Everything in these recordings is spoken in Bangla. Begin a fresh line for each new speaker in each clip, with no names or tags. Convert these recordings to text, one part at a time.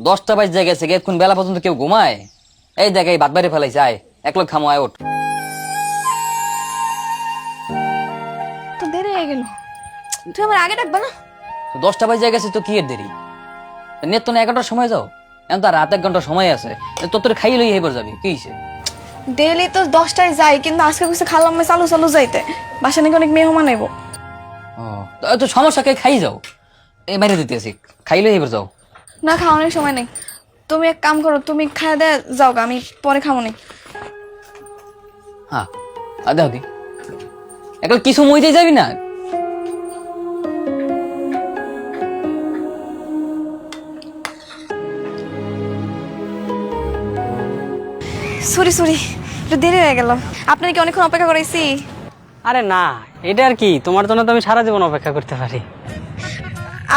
10টা বাজে গেছে, এখন বেলা পর্যন্ত কেউ ঘুমায়? এই দেখ, এই ভাত বাইরে ফেলাইছে, আয় এক লোক খামো, আয় ওঠ।
তো দেরি হয়ে গেল, তুই আমার আগে ডাকবা না?
10টা বাজে গেছে তো কি এর দেরি? নেট তো না 11টার সময় যাও, এখন তো আর রাত 1 ঘন্টা সময় আছে, তোর খাইয়ে লই এবার যাবি, কি হইছে?
ডেইলি তো 10টায় যাই, কিন্তু আজকে কইছে খালাম চালু চালু যাইতে, বাসা নাকি অনেক মেহমান আইব।
তো সমস্যা, কে খাই যাও, এই বাইরে দিতেছি, খাই লই এবার যাও।
না, খাওয়ানোর সময় নেই। তুমি এক কাম করো, তুমি খাওয়া দে যাও গা, আমি পরে খাবো নি।
হ্যাঁ দাও দি, এখন কিছু মইতে যাবি না?
সরি সরি, একটু দেরি হয়ে গেল। আপনার কি অনেকক্ষণ অপেক্ষা করাইছি?
আরে না, এটা আর কি, তোমার জন্য তো আমি সারা জীবন অপেক্ষা করতে পারি।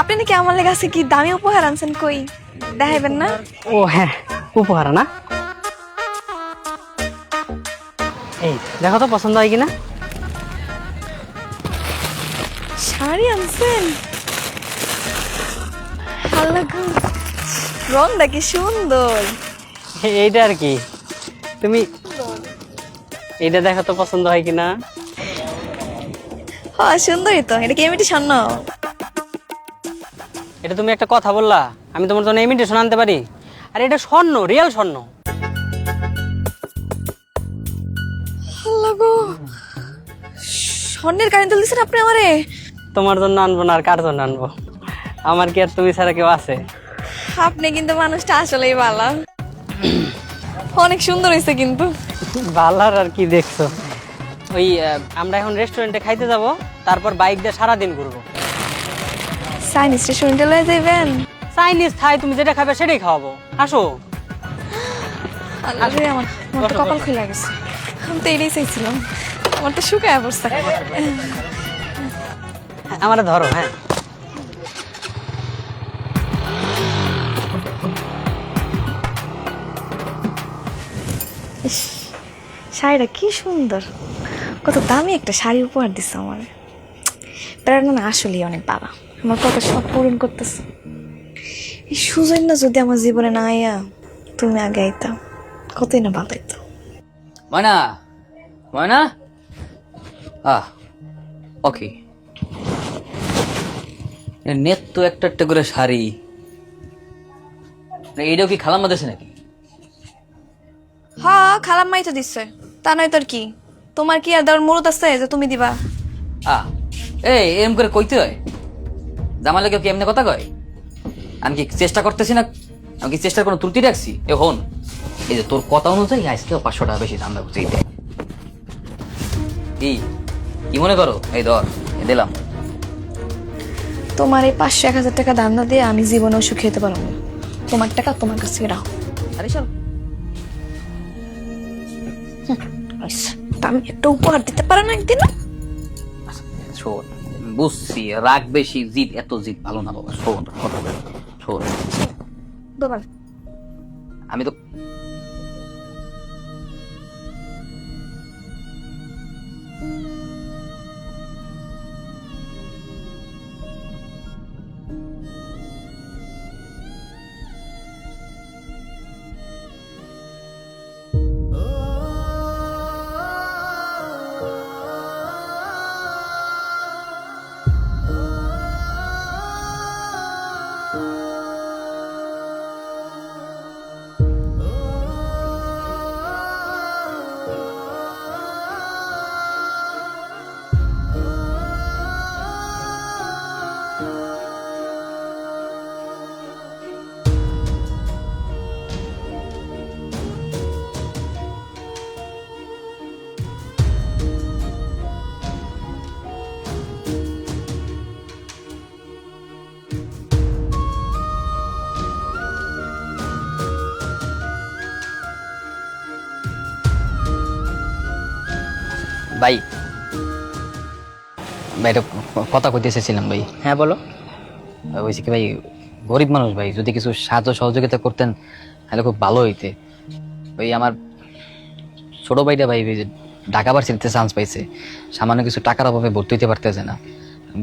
আপনি নাকি আমার লেগে আছে কি দামি উপহার আনছেন, কই দেখাইবেন না?
ও হ্যাঁ, উপহার না? এই দেখো তো পছন্দ হয় কিনা।
শাড়ি আনছেন? আল্লাহ গো, রংটা কি সুন্দর।
এইটা আর কি, তুমি এইটা দেখো তো পছন্দ হয় কিনা।
হ্যাঁ সুন্দরই তো, এটা কি ইমিটেশন না?
এটা তুমি একটা কথা বললা, আমি তোমার জন্য ইমিটেশন আনতে পারি? আর এটা স্বর্ণ, রিয়েল স্বর্ণ।
আল্লাহ গো, স্বর্ণের কাহিনী তুলতেছেন আপনি আমারে?
তোমার জন্য আনবো না আর কার জন্য আনবো? আমার কি আর তুমি ছাড়া কেউ আছে?
আপনি কিন্তু মানুষটা আসলেই ভালো, অনেক সুন্দর হয়েছে কিন্তু।
ভালার আর কি দেখছো? ওই আমরা এখন রেস্টুরেন্টে খাইতে যাব, তারপর বাইক দিয়ে সারাদিন ঘুরবো।
চাইনিজ রেস্টুরেন্টে লয়ে যাইবেন?
চাইনিজ থাই, তুমি যেটা খাবে সেটাই খাওয়াবো, আসো।
আল্লাহ রে, আমার তো কপাল খুলে গেছে, আমি তো এটাই চাইছিলাম, আমার তো শুকায় পড়ছে।
আমার ধরো, হ্যাঁ।
ইস, শাড়িটা কি সুন্দর, কত দামি একটা শাড়ি উপহার দিচ্ছে আমার। প্রেরণা না আসলেই অনেক বাবা, আমার কথা সব পূরণ করতেছে। এই সুযোগ না যদি আমার জীবনে না আইয়া তুমি আগে আইতা, কতই না ভালো হইতো।
ময়না, ময়না, ওকে। নেট তো একটা একটা করে শাড়ি, এইটাও কি খালাম মাদেছে নাকি?
হ্যাঁ খালাম মাই তো দিচ্ছে, তা নয় তোর কি? তোমার কি আর দেওয়ার মুরত আছে যে তুমি দিবা?
এই এরম করে কইতে হয়? জামাই লোকে কি এমনি কথা কয়? আমি কি চেষ্টা করতেছি না? আমি কি চেষ্টার কোনো ত্রুটি রাখছি? এ হন, এই যে তোর কথা অনুযায়ী আজকেও 500 টাকা বেশি দাম রাখছি, কি কি মনে করো? এই ধর, দিলাম।
তোমার এই 500-1000 টাকা দাম না দিয়ে আমি জীবনেও সুখী হতে পারবো না। তোমার টাকা তোমার কাছে রাখো।
আরে চল,
আমি একটা উপহার দিতে পারো না একদিন?
শোন, বুঝছি রাগ বেশি, জিদ, এত জিদ ভালো না বাবা। শোন কথা বল, শোন,
দোকান
আমি তো ভাই, ভাই একটা কথা কইতে এসেছিলাম ভাই।
হ্যাঁ বলো।
বলছি কি ভাই, গরিব মানুষ ভাই, যদি কিছু সাহায্য সহযোগিতা করতেন তাহলে খুব ভালো হইতে। ওই আমার ছোট ভাইটা ভাই, ওই যে ঢাকা ভার্সিটিতে চান্স পাইছে, সামান্য কিছু টাকার অভাবে ভর্তি হইতে পারতেছে না।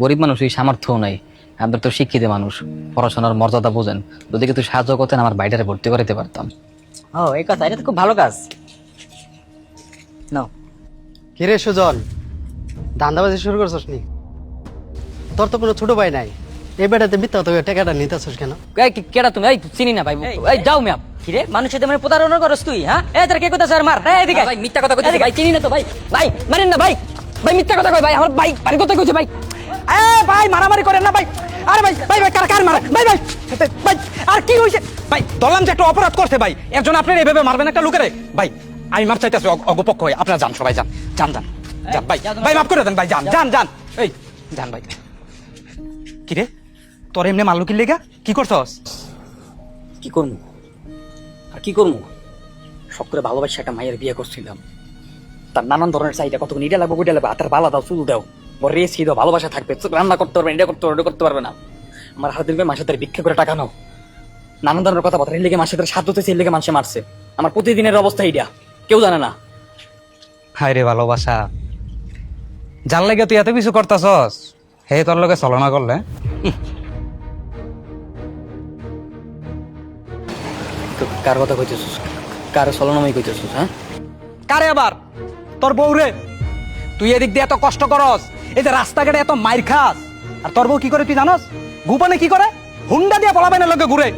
গরিব মানুষ, ওই সামর্থ্যও নাই। আপনার তো শিক্ষিত মানুষ, পড়াশোনার মর্যাদা বোঝেন, যদি একটু সাহায্য করতেন আমার বাইরে ভর্তি করাইতে পারতাম।
ও এই কথা, এটা তো খুব ভালো কাজ। নাও।
কিরে সুজন, ধান্দাবাজি শুরু করছস নি? তোর তো কোনো ছোট ভাই নাই, এই বেটাতে মিথ্যা তো টাকাটা নিতেছস কেন?
কেডা তুমি? এই চিনি না ভাই, এই যাও ম্যাপ।
কিরে মানুষের সাথে মানে প্রতারণা করস তুই? হ্যাঁ এ তোর কে কথা স্যার মার এদিকে
ভাই মিথ্যা কথা কইতেছে ভাই, চিনি না তো ভাই। ভাই মারেন না ভাই, ভাই মিথ্যা কথা কই ভাই, আমার ভাই বাড়ি কথা কইছে ভাই।
এ ভাই মারামারি করেন না ভাই। আরে ভাই ভাই ভাই কার মারে ভাই ভাই ভাই আর কি হইছে ভাই? ধরলাম যে একটা অপরাধ করতে ভাই, একজন আপনার এভাবে মারবেন একটা লোকেরে ভাই? আমি মাপ চাইতেছি অগপক্ষ হয়ে, আপনারা যান সবাই যান যান যান যান ভাই, ভাই মাফ করে দেন ভাই, যান যান যান এই যান ভাই। কি রে তোর এমনি মারলো কি লেগা? কি করছস?
কি করবো আর কি করবো? সব করে ভালোবাসা একটা মায়ের বিয়ে করছিলাম, তার নানান ধরনের চাহিদা, কতক্ষণ এটা লাগবে ওইটা লাগবে, হাতের বালা দাও, চুল দাও, রেসি দাও, ভালোবাসা থাকবে, রান্না করতে পারবে, এটা করতে পারবে, এটা করতে পারবে না। আমার হাতে দিলবে মাসে তার ভিক্ষা করে টাকা নাও, নানান ধরনের কথাবার্তা, এর লেগে মাসে তার সাধ্য হতেছে, এর লেগে মানুষে মারছে। আমার প্রতিদিনের অবস্থা এইটা, কেউ জানে না।
হায় রে ভালোবাসা, যার লাগে তুই এত কিছু করতাছস, হে তোর লগে চলনা করলে?
তো কার কথা কইতেছিস? কার চলনাময় কইতেছিস? হ্যাঁ
কারে আবার? তোর বউ রে। তুই এদিক দিয়ে এত কষ্ট করস, এই যে রাস্তাঘাটে এত মাইর খাস, আর তোর বউ কি করে তুই জানস? গোপনে কি করে? হুন্ডা দিয়ে পলাবাইনের লগে ঘুরে।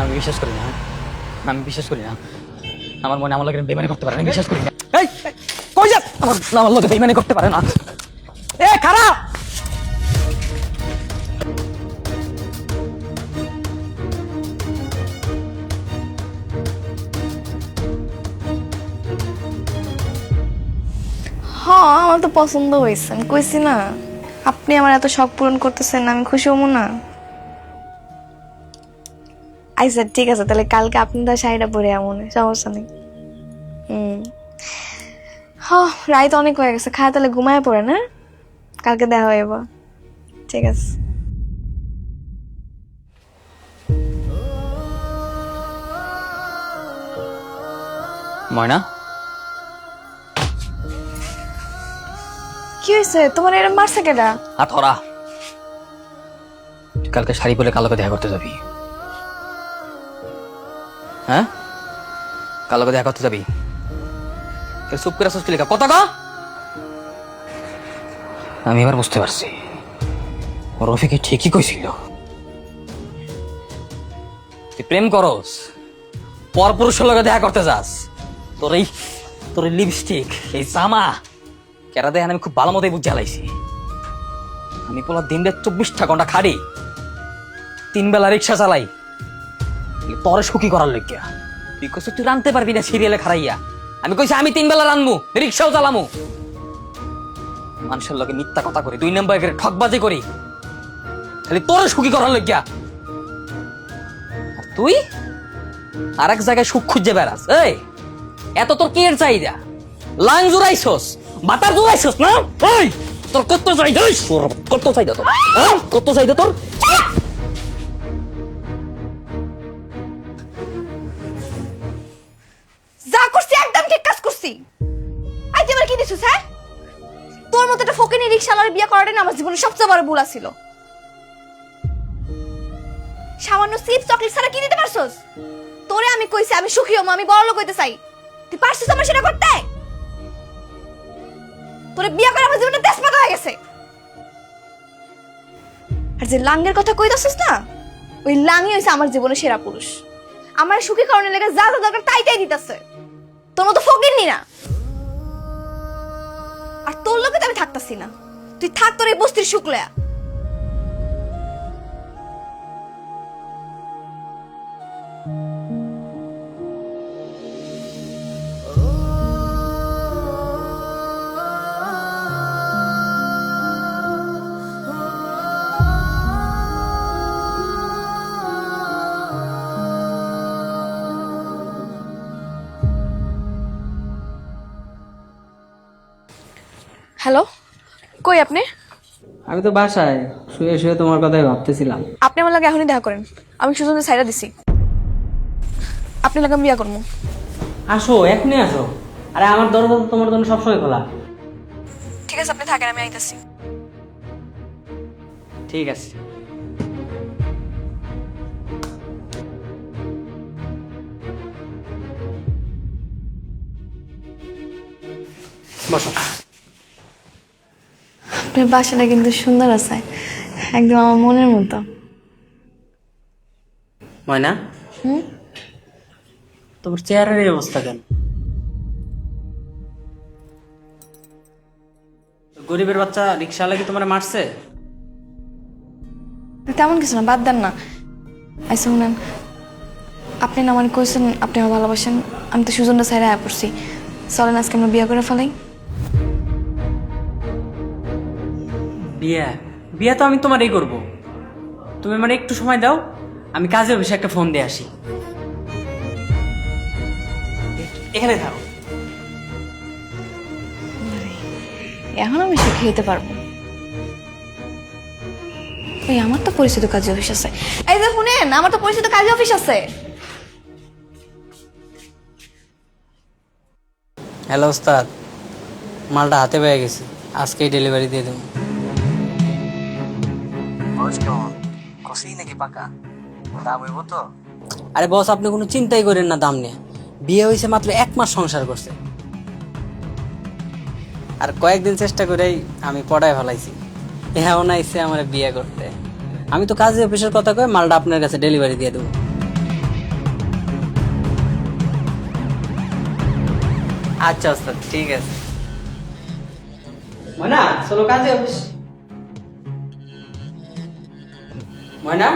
আমি বিশ্বাস করি না, আমি বিশ্বাস করি না। আমার মনে আমার লোকের বেমানি করতে পারে না, বিশ্বাস করি না।
এই কই যাস?
আমার লোকে বেমানি করতে পারে না।
এ খারাপ।
হ্যাঁ আমার তো পছন্দ হয়েছে, আমি কইছি না আপনি আমার এত শখ পূরণ করতেছেন, আমি খুশি হবো না? আচ্ছা ঠিক আছে, তাহলে কালকে আপনি তো শাড়িটা পরে এমন সমস্যা নেই। হ্যাঁ রাত অনেক হয়ে গেছে, খায় তাহলে ঘুমায় পড়ে না, কালকে দেখা হইব। ঠিক আছে।
ময়না,
কি হয়েছে তোমার? এরম মারছে কেডা?
আর ধরা, তুই কালকে শাড়ি পরে কালোকে দেখা করতে যাবি। হ্যাঁ কালোকে দেখা করতে যাবি, চুপ করে আসছিস লেখা কথা কা। আমি এবার বুঝতে পারছি রফিকে ঠিকই কইছিল, তুই প্রেম করস, পর পুরুষের লগে দেখা করতে যাস। তোর এই লিপস্টিক, এই জামা কেরা দেখেন আমি খুব ভালো মতোই বুঝে হালাইছি। আমি পোলা দিন রাত 24টা ঘন্টা খাড়ি, 3 বেলা রিক্সা চালাই তোরে সুখী করার লইগা। তুই কইছ তুই রানতে পারবি না সিরিয়ালে খারাইয়া, আমি কইছি আমি 3 বেলা রানমু, রিক্সাও চালামু। মানুষের লগে মিথ্যা কথা করি, 2 নম্বর ঠকবাজি করি, খালি তোরে সুখী করার লইগা। আর তুই আরেক জায়গায় সুখ খুঁজে বেড়াস। এই এত তোর কি এর চাহিদা? লাং জুড়াইছস, বাতার জুড়াইছস না? এই তোর কত চাহিদা? কত চাহিদা তোর? হ্যাঁ কত চাহিদা তোর?
যা করছি একদম ঠিক কাজ করছি। আই তুই আমার কি দিছিস? হ্যাঁ তোর মতো একটা ফকিনি রিকশাওয়ালার বিয়ে করাটাই না আমার জীবনের সবচেয়ে বড় ভুল ছিল। সামান্য চিপস চকলেট ছাড়া কি দিতে পারছস? তোরে আমি কইছি আমি সুখী হম, আমি বড় লোক হইতে চাই, তুই পারছিস আমার সেটা করতে? তোরে বিয়ে করে আমার জীবনটা তেজপাতা হয়ে গেছে। আর যে লাঙ্গের কথা কইতাছিস না, ওই লাঙ্গই হইছে আমার জীবনের সেরা পুরুষ। আমার সুখী কারণে লেগে যা যা দরকার তাই তাই দিতেছে, তোর মতো ফকিরনি না। আর তোর লোকে তো আমি থাকতাছি না, তুই থাক তোর এই বস্তির সুখ লয়া। হ্যালো, কই আপনি?
আমি তো বাসায় শুয়ে শুয়ে তোমার কথাই ভাবতেছিলাম।
আপনি আমার লাগে এখনই দেখা করেন। আমি সুজনকে সাইডা দিছি। আপনি লাগে আমি বিয়া করবো।
আসো, এখনই আসো। আরে আমার দরজা তো তোমার জন্য সবসময় খোলা।
ঠিক আছে, আপনি থাকেন, আমি আইতাছি।
ঠিক আছে। বসো।
আপনার বাসাটা কিন্তু সুন্দর আছে, একদম আমার মনের মতো।
ময়না, তোমার চেহারার এই অবস্থা কেন? গরিবের বাচ্চা রিক্সাওয়ালা কি তোমার মারছে?
তেমন কিছু না, বাদ দেন না। আচ্ছা শুনেন, আপনি না মানে কইছেন আপনি আমার ভালোবাসেন, আমি তো সুজনটা সাইডে আয়া পড়ছি। চলেন আজকে আমরা বিয়ে করে ফেলাই।
বিয়ে? বিয়ে তো আমি তোমারই করব। তুমি মানে একটু সময় দাও, আমি কাজে অফিসে একটা ফোন দিয়ে আসি। এখানে থাকো।
এখন আমি শিখে যেতে পারবো। ওই আমার তো পরিচিত কাজী অফিস আছে। এই যে শুনেন, আমার তো পরিচিত কাজী অফিস আছে।
হ্যালো ওস্তাদ, মালটা হাতে পেয়ে গেছি, আজকেই ডেলিভারি দিয়ে দেবো। আরে বস, আপনি কোনো চিন্তাই করেন না দাম নিয়ে। বিয়ে হয়েছে মাত্র 1 মাস সংসার করছে, আর কয়েকদিন চেষ্টা করেই আমি পড়ায় ফেলাইছি। এখন আইসে আমার বিয়ে করতে। আমি তো কাজে অফিসের কথা কয়ে মালটা আপনার কাছে ডেলিভারি দিয়ে দেবো। আচ্ছা ওস্তাদ, ঠিক আছে। ময়না, চলো কাজে অফিস। ময়না।